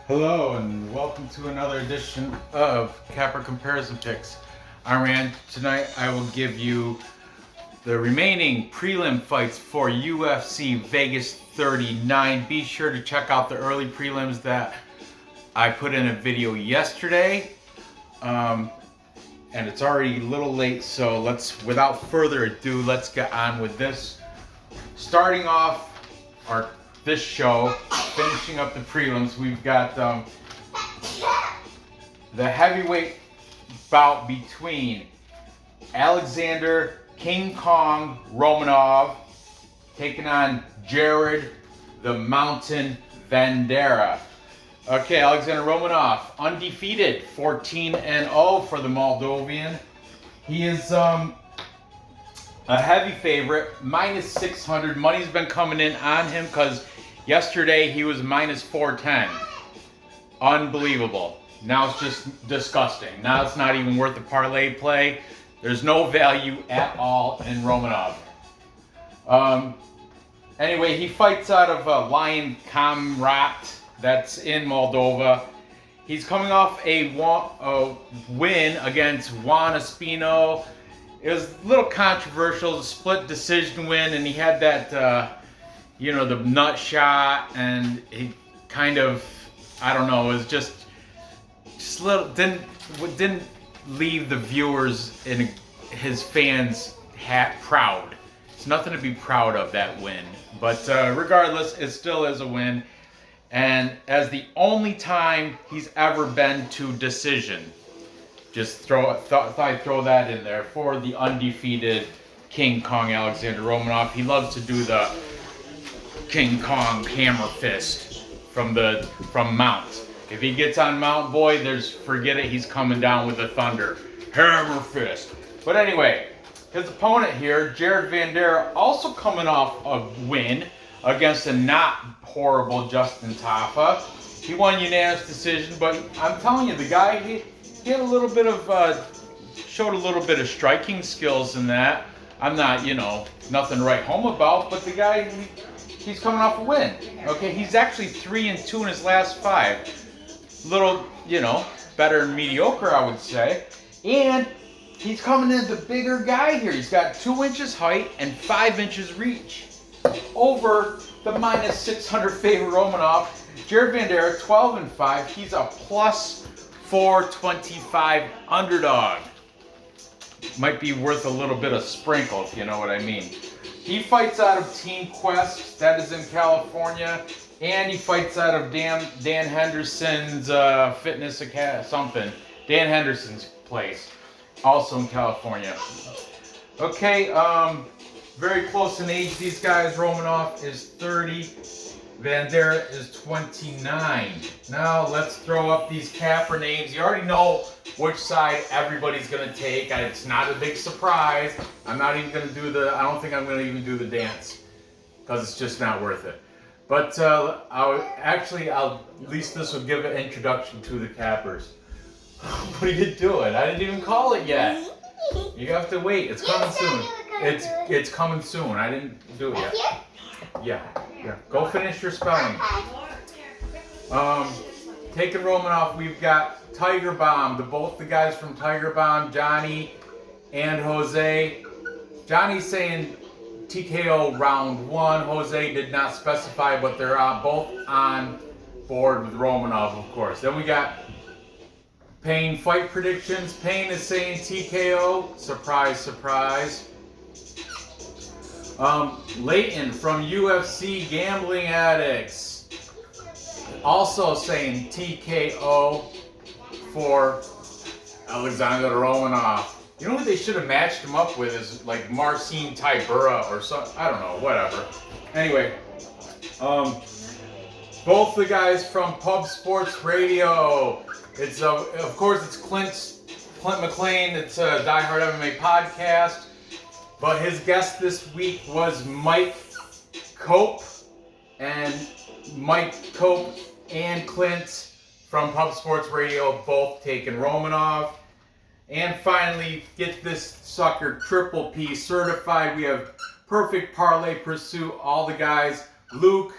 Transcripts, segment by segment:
Hello and welcome to another edition of Capper Comparison Picks. I'm Rand. Tonight I will give you the remaining prelim fights for UFC Vegas 39. Be sure to check out the early prelims that I put in a video yesterday. And it's already a little late, so without further ado, let's get on with this. Starting off this show, finishing up the prelims, we've got the heavyweight bout between Alexander King Kong Romanov taking on Jared the Mountain Vanderaa. Okay, Alexander Romanov, undefeated, 14-0 for the Moldovan. He is a heavy favorite, minus 600. Money's been coming in on him because yesterday he was minus 410. Unbelievable. Now it's just disgusting. Now it's not even worth the parlay play. There's no value at all in Romanov. Anyway, he fights out of Lion Kamrat, that's in Moldova. He's coming off a win against Juan Espino. It was a little controversial, a split decision win, and he had that, the nut shot, and he kind of, I don't know, it was just a little, didn't leave the viewers and his fans proud. It's nothing to be proud of, that win. But regardless, it still is a win. And as the only time he's ever been to decision. Just thought I'd throw that in there for the undefeated King Kong Alexander Romanov. He loves to do the King Kong hammer fist from Mount. If he gets on Mount, boy, forget it. He's coming down with the thunder. Hammer fist. But anyway, his opponent here, Jared Vanderaa, also coming off a win against a not horrible Justin Tafa. He won unanimous decision, but I'm telling you, the guy, he had a little bit of, showed a little bit of striking skills in that. I'm not, nothing to write home about, but the guy, he's coming off a win. Okay, he's actually 3-2 in his last 5. Little, better than mediocre, I would say. And he's coming in the bigger guy here. He's got 2 inches height and 5 inches reach. Over the minus 600 favorite Romanov, Jared Vanderaa, 12-5. He's a plus 425 underdog. Might be worth a little bit of sprinkle, if you know what I mean. He fights out of Team Quest, that is in California, and he fights out of Dan Henderson's fitness something. Dan Henderson's place, also in California. Okay, very close in age, these guys. Romanov is 30. Vanderaa is 29. Now let's throw up these capper names. You already know which side everybody's going to take. It's not a big surprise. I'm not even going to do I don't think I'm going to even do the dance because it's just not worth it. But at least this will give an introduction to the cappers. What are you doing? I didn't even call it yet. You have to wait. It's coming soon. It's coming soon. I didn't do it yet. Yeah. Go finish your spelling. Taking Romanov, we've got Tiger Bomb. Both the guys from Tiger Bomb, Johnny and Jose. Johnny's saying TKO round 1. Jose did not specify, but they're both on board with Romanov, of course. Then we got Payne fight predictions. Payne is saying TKO. Surprise, surprise. Leighton from UFC Gambling Addicts also saying TKO for Alexander Romanov. You know what they should have matched him up with is like Marcin Tybura or something. I don't know, whatever. Anyway, both the guys from Pub Sports Radio. It's of course it's Clint McLean. It's a Die Hard MMA podcast. But his guest this week was Mike Cope, and Clint from Pub Sports Radio, both taking Romanov. And finally, get this sucker triple P certified. We have Perfect Parlay Pursuit, all the guys, Luke,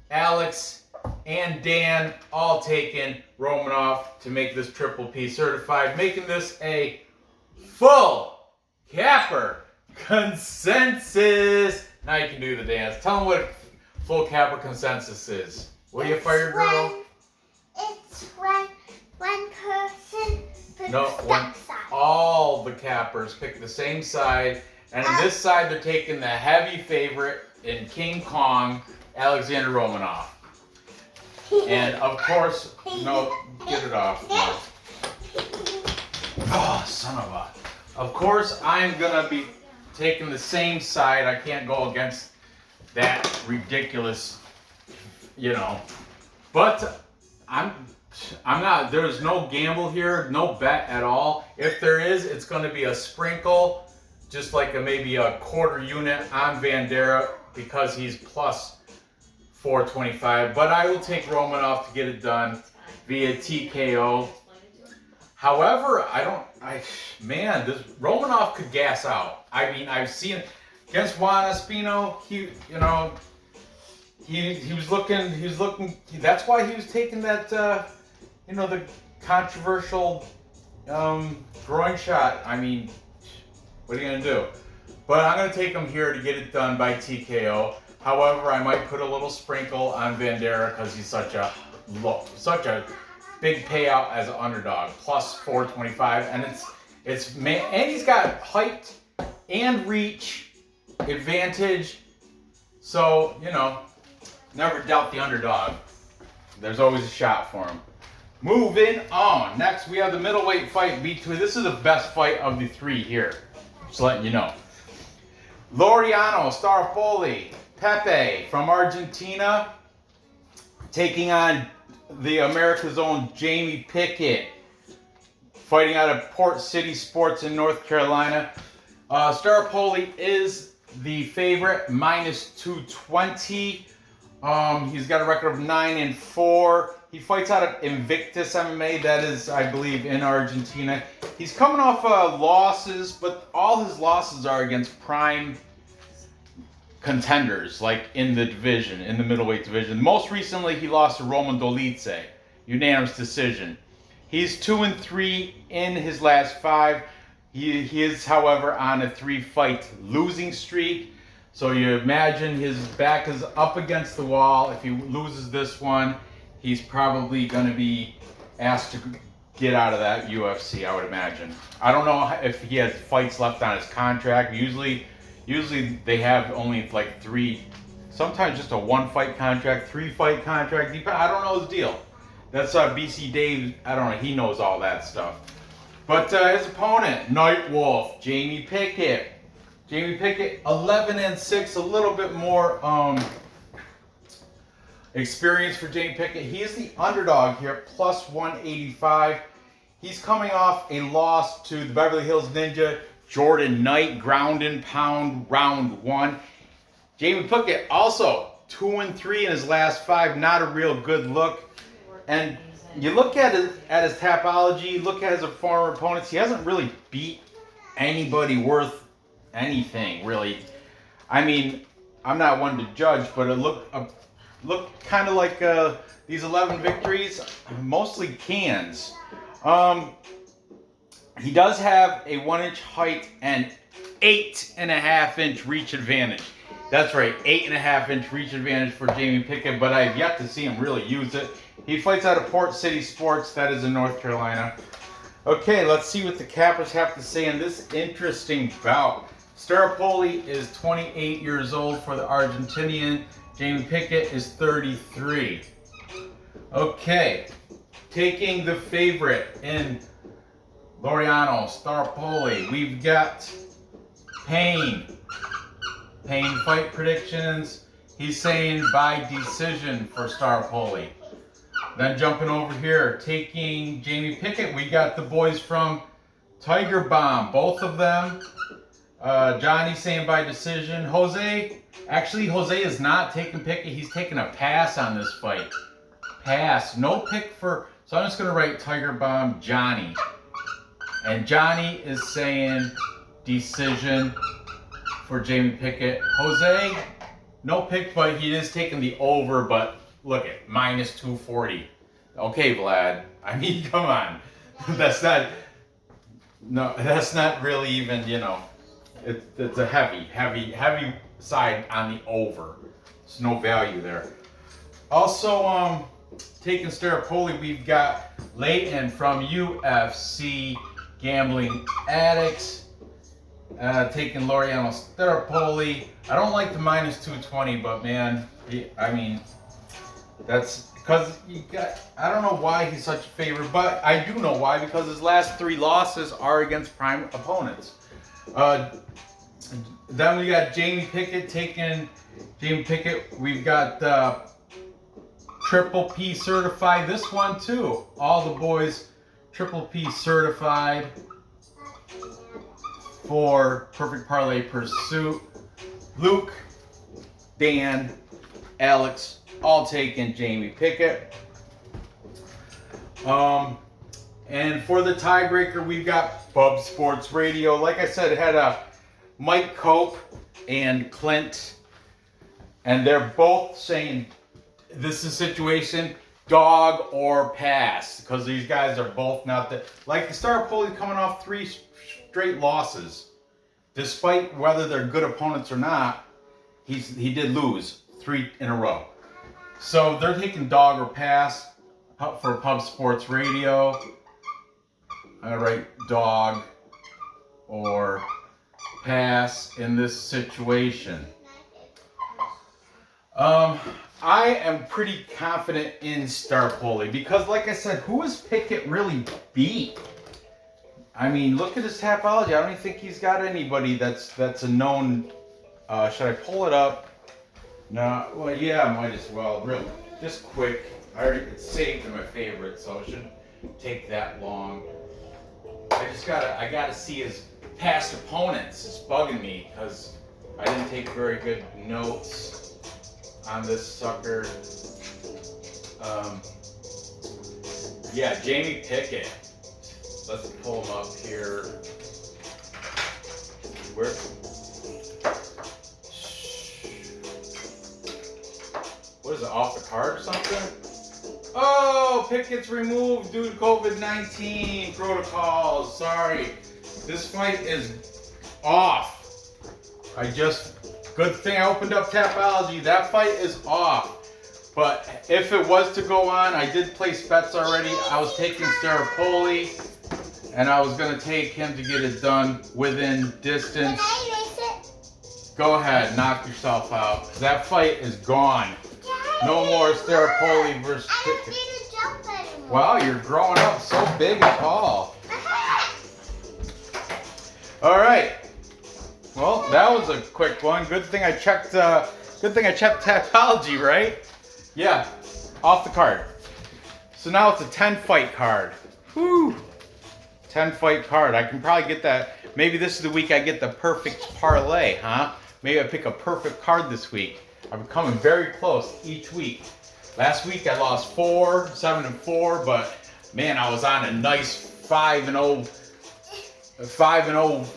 Alex, and Dan all taking Romanov to make this Triple P certified, making this a full capper consensus. Now you can do the dance. Tell them what full capper consensus is. What are you, fire girl? It's when one person picks No, when side. all the cappers pick the same side, and on this side they're taking the heavy favorite in King Kong, Alexander Romanov. And of course, no, get it off. No. Oh, son of a. Of course, I'm gonna be taking the same side. I can't go against that ridiculous, you know. But I'm not. There's no gamble here, no bet at all. If there is, it's gonna be a sprinkle, just like maybe a quarter unit on Vanderaa because he's plus 425. But I will take Romanov to get it done via TKO. However, man, this Romanov could gas out. I mean, I've seen against Juan Espino, he was looking, that's why he was taking that, the controversial groin shot. I mean, what are you going to do? But I'm going to take him here to get it done by TKO. However, I might put a little sprinkle on Vanderaa because he's such a big payout as an underdog, plus 425, and and he's got height and reach advantage. So, never doubt the underdog. There's always a shot for him. Moving on. Next, we have the middleweight fight between. This is the best fight of the three here. Just letting you know. Laureano Starpoli Pepe from Argentina taking on the America's own Jamie Pickett, fighting out of Port City Sports in North Carolina. Starpoli is the favorite, minus 220. He's got a record of 9-4. He fights out of Invictus MMA, that is, I believe, in Argentina. He's coming off losses, but all his losses are against prime contenders, like in the division, in the middleweight division. Most recently, he lost to Roman Dolice, unanimous decision. He's 2-3 in his last 5. He is, however, on a 3-fight losing streak. So you imagine his back is up against the wall. If he loses this one, he's probably going to be asked to get out of that UFC, I would imagine. I don't know if he has fights left on his contract. Usually they have only like 3, sometimes just a 1-fight contract, 3-fight contract. I don't know his deal. That's BC Dave. I don't know. He knows all that stuff. But his opponent, Nightwolf, Jamie Pickett. Jamie Pickett, 11-6, a little bit more experience for Jamie Pickett. He is the underdog here, plus 185. He's coming off a loss to the Beverly Hills Ninja, Jordan Knight, ground and pound, round 1. Jamie Pickett also 2-3 in his last 5, not a real good look. And you look at his Tapology, look at his former opponents, he hasn't really beat anybody worth anything, really. I mean, I'm not one to judge, but it looked kind of like these 11 victories, mostly cans. He does have a 1-inch height and 8.5-inch reach advantage. That's right, 8.5-inch reach advantage for Jamie Pickett, but I've yet to see him really use it. He fights out of Port City Sports, that is in North Carolina. Okay, let's see what the cappers have to say in this interesting bout. Starpoli is 28 years old for the Argentinian. Jamie Pickett is 33. Okay, taking the favorite in Laureano Starpoli, we've got Payne fight predictions. He's saying by decision for Starpoli. Then jumping over here, taking Jamie Pickett, we got the boys from Tiger Bomb, both of them. Johnny saying by decision. Jose is not taking Pickett. He's taking a pass on this fight. Pass. No pick for... So I'm just going to write Tiger Bomb Johnny. And Johnny is saying decision for Jamie Pickett. Jose, no pick, but he is taking the over, but look at minus 240. Okay, Vlad. I mean, come on. That's not really even, you know, it's a heavy side on the over. There's no value there. Also, taking Staropoli, we've got Leighton from UFC Gambling Addicts. Taking Laureano Staropoli. I don't like the minus 220, but man, I mean, that's because you got, I don't know why he's such a favorite, but I do know why, because his last 3 losses are against prime opponents. Then we got Jamie Pickett taking Jamie Pickett. We've got Triple P certified. This one too. All the boys Triple P certified for Perfect Parlay Pursuit. Luke, Dan, Alex, all taking Jamie Pickett. And for the tiebreaker, we've got Bub Sports Radio. Like I said, it had Mike Cope and Clint, and they're both saying this is a situation, dog or pass, because these guys are both not the, like the Staropoli coming off 3 straight losses. Despite whether they're good opponents or not, he did lose 3 in a row. So they're taking dog or pass for Pub Sports Radio. I write dog or pass in this situation. I am pretty confident in Staropoli because, like I said, who has Pickett really beat? I mean, look at his Tapology. I don't even think he's got anybody that's a known. Should I pull it up? No. Well, yeah, I might as well. Really, just quick. It's saved in my favorites, so it shouldn't take that long. I gotta see his past opponents. It's bugging me because I didn't take very good notes on this sucker. Yeah, Jamie Pickett. Let's pull him up here. Where? What is it, off the card or something? Oh, Pickett's removed due to COVID-19 protocols. Sorry. This fight is off. Good thing I opened up Tapology. That fight is off. But if it was to go on, I did place bets already. I was taking Staropoli, and I was going to take him to get it done within distance. Can I erase it? Go ahead, knock yourself out. 'Cause that fight is gone. No more Staropoli versus I don't Pickett. need to jump anymore. Wow, you're growing up so big and tall. All right. Well, that was a quick one. Good thing I checked. Good thing I checked Tapology, right? Yeah, off the card. So now it's a 10-fight card. Woo! 10-fight card. I can probably get that. Maybe this is the week I get the perfect parlay, huh? Maybe I pick a perfect card this week. I'm coming very close each week. Last week I lost 7-4, but man, I was on a nice 5-0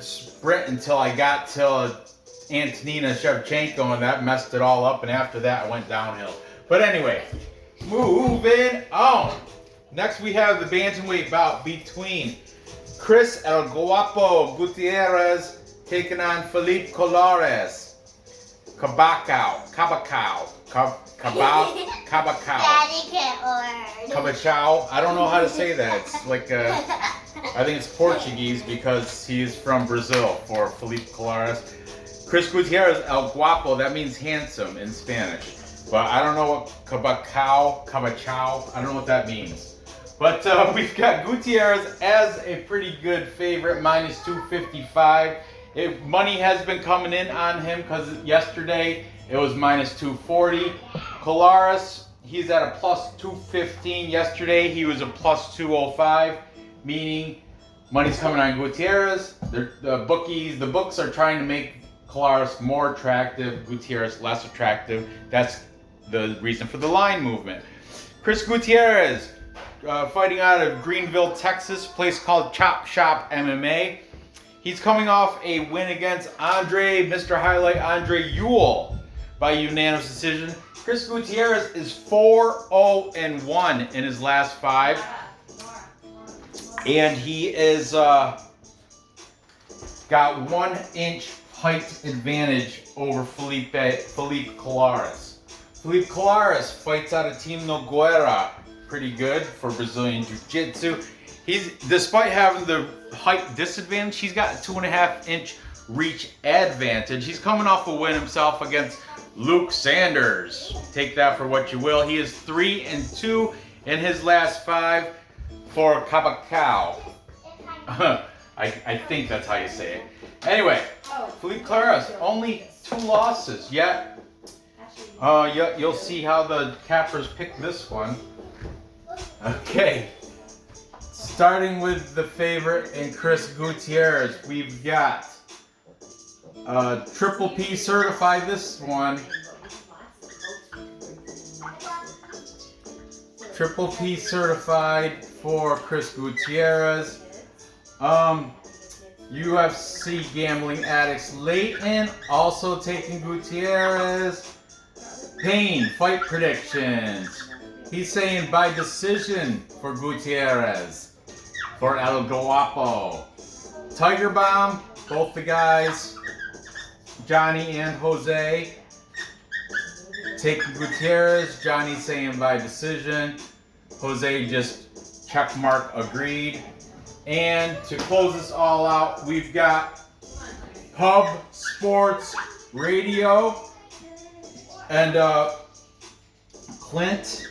sprint until I got to Antonina Shevchenko, and that messed it all up. And after that, I went downhill. But anyway, moving on. Next, we have the bantamweight bout between Chris El Guapo Gutierrez taking on Felipe Colares. Cabacao. Daddy get word. Cabacao. I don't know how to say that. It's like I think it's Portuguese because he's from Brazil for Felipe Colares. Chris Gutierrez El Guapo. That means handsome in Spanish. But I don't know what cabacao, I don't know what that means. But we've got Gutierrez as a pretty good favorite, minus 255. Money has been coming in on him because yesterday it was minus 240. Colares, he's at a plus 215. Yesterday he was a plus 205, meaning money's coming on Gutierrez. The books are trying to make Colares more attractive, Gutierrez less attractive. That's the reason for the line movement. Chris Gutierrez, fighting out of Greenville, Texas, a place called Chop Shop MMA. He's coming off a win against Mr. Highlight Andre Ewell by unanimous decision. Chris Gutierrez is 4-0-1 in his last 5. And he is got 1 inch height advantage over Felipe Colares. Felipe Colares fights out of Team Nogueira. Pretty good for Brazilian Jiu-Jitsu. He's, despite having the height disadvantage, he's got a 2.5 inch reach advantage. He's coming off a win himself against Luke Sanders. Take that for what you will. He is 3-2 in his last 5 for Cabacao. I think that's how you say it. Anyway, Felipe Colares, only 2 losses yet. You'll see how the cappers pick this one. Okay. Starting with the favorite in Chris Gutierrez, we've got Triple P certified this one. Triple P certified for Chris Gutierrez. UFC gambling addicts Leighton also taking Gutierrez. Payne fight predictions. He's saying by decision for Gutierrez. For El Guapo. Tiger Bomb, both the guys, Johnny and Jose, taking Gutierrez. Johnny saying by decision. Jose just check mark agreed. And to close this all out, we've got Pub Sports Radio and Clint.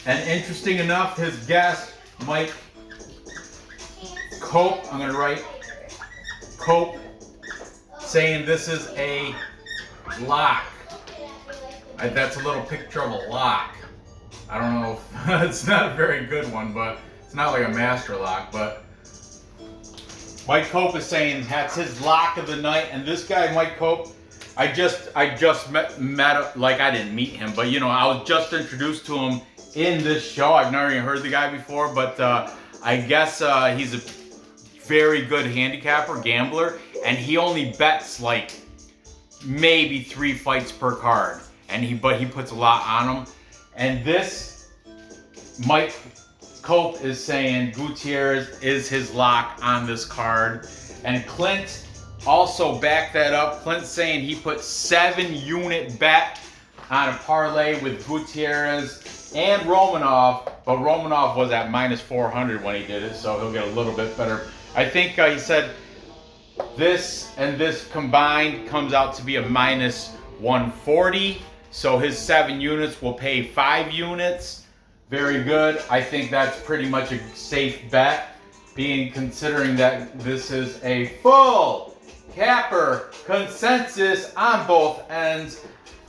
And interesting enough, his guest, Mike Cope, I'm going to write Cope, saying this is a lock. That's a little picture of a lock. I don't know if it's not a very good one, but it's not like a master lock. But Mike Cope is saying that's his lock of the night. And this guy, Mike Cope, I just met like I didn't meet him, but you know, I was just introduced to him in this show. I've never even heard the guy before, but I guess he's a very good handicapper, gambler, and he only bets like maybe 3 fights per card, but he puts a lot on them. And this Mike Cope is saying Gutierrez is his lock on this card, and Clint also backed that up. Clint's saying he put 7-unit bet on a parlay with Gutierrez and Romanov, but Romanov was at -400 when he did it, so he'll get a little bit better. I think he said this and this combined comes out to be a -140, so his 7 units will pay 5 units. Very good. I think that's pretty much a safe bet, considering that this is a full capper consensus on both ends.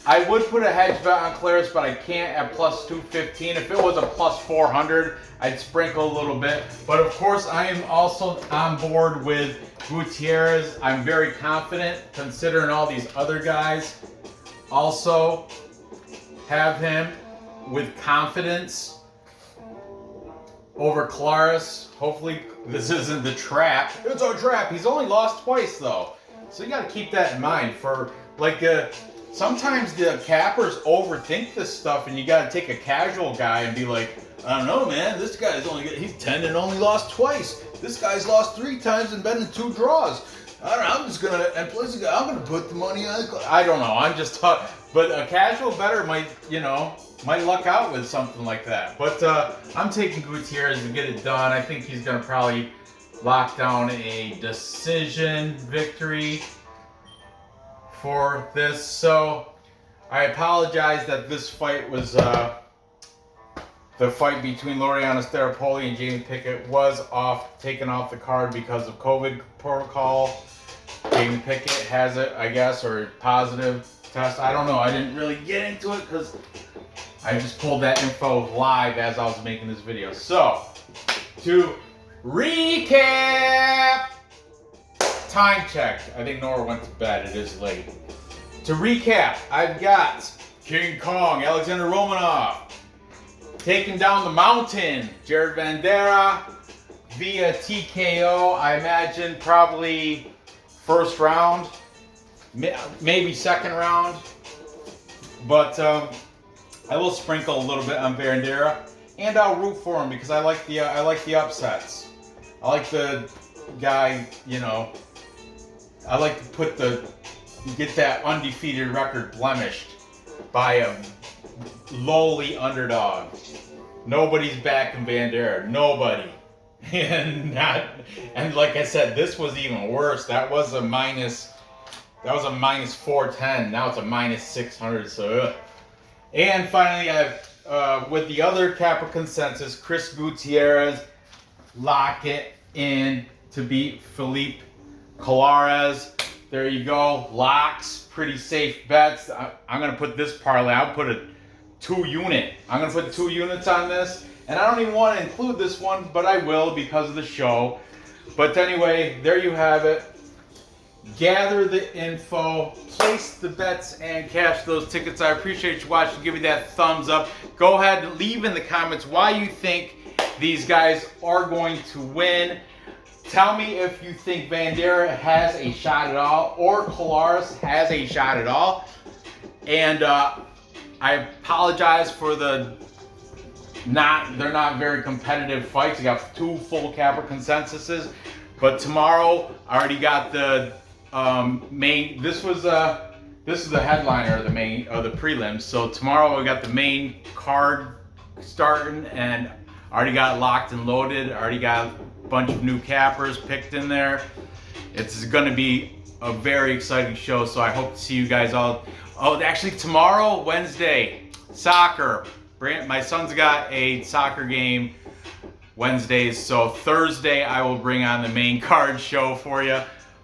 I would put a hedge bet on Colares, but I can't at +215. If it was a +400, I'd sprinkle a little bit. But of course, I am also on board with Gutierrez. I'm very confident, considering all these other guys also have him with confidence over Colares. Hopefully, this isn't the trap. It's our trap. He's only lost twice, though. So you got to keep that in mind. For like sometimes the cappers overthink this stuff, and you got to take a casual guy and be like, I don't know, man. This guy's he's 10 and only lost twice. This guy's lost 3 times and been in 2 draws. I don't know. I'm just gonna I'm gonna put the money on. I don't know. I'm just talking. But a casual bettor might luck out with something like that. But I'm taking Gutierrez to get it done. I think he's gonna probably lock down a decision victory for this. So I apologize that this fight was the fight between Laureano Staropoli and Jamie Pickett was taken off the card because of COVID protocol. Jamie Pickett has it, I guess, or positive test. I don't know. I didn't really get into it because I just pulled that info live as I was making this video. So, to recap, time check. I think Nora went to bed. It is late. To recap, I've got King Kong, Alexander Romanov, taking down the mountain, Jared Vanderaa, via TKO. I imagine probably first round, maybe second round. But I will sprinkle a little bit on Vanderaa, and I'll root for him because I like the upsets. I like the guy, you know. I like to get that undefeated record blemished by a lowly underdog. Nobody's backing Vanderaa. Nobody. And like I said, this was even worse. That was a minus 410. Now it's a minus 600. So, ugh. And finally, I have with the other Capra consensus, Chris Gutierrez lock it in to beat Felipe Colares. There you go. Locks, pretty safe bets. I'm gonna put this parlay. I'll put a 2-unit. I'm gonna put 2 units on this. And I don't even want to include this one, but I will because of the show. But anyway, there you have it. Gather the info, place the bets, and cash those tickets. I appreciate you watching. Give me that thumbs up. Go ahead and leave in the comments why you think these guys are going to win. Tell me if you think Vanderaa has a shot at all or Colares has a shot at all. And I apologize for they're not very competitive fights. You got 2 full Capra consensuses, but tomorrow I already got the main. This is the headliner of the prelims. So tomorrow we got the main card starting, and I already got it locked and loaded. I already got a bunch of new Capras picked in there. It's going to be a very exciting show. So I hope to see you guys all. Oh, actually tomorrow, Wednesday, soccer. My son's got a soccer game Wednesdays, so Thursday I will bring on the main card show for you.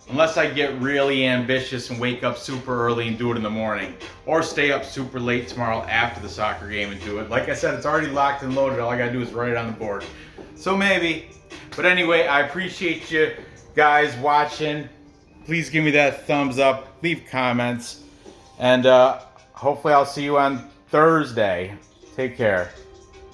Unless I get really ambitious and wake up super early and do it in the morning. Or stay up super late tomorrow after the soccer game and do it. Like I said, it's already locked and loaded. All I gotta do is write it on the board. So maybe. But anyway, I appreciate you guys watching. Please give me that thumbs up. Leave comments. And hopefully I'll see you on Thursday. Take care.